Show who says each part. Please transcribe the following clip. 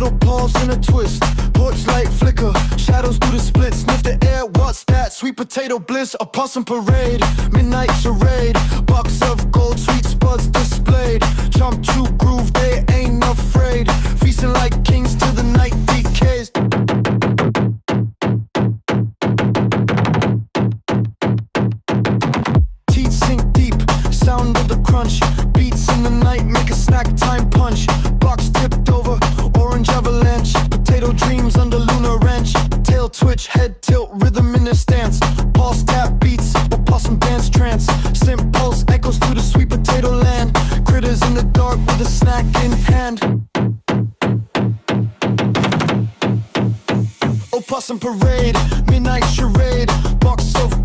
Speaker 1: Little paws in a twist, porch light flicker, shadows through the split, sniff the air, what's that? Sweet potato bliss, a possum parade, midnight charade, box of gold, sweet spuds displayed, chomp chew groove, they ain't afraid, feasting like kings till the night decays. Teeth sink deep, sound of the crunch, beats in the night make a snack time punch, box tipped over, orange avalanche, potato dreams under lunar wrench, tail twitch, head tilt, rhythm in the stance, pulse tap beats, opossum dance trance, simp pulse echoes through the sweet potato land, critters in the dark with a snack in hand. Opossum parade, midnight charade, box of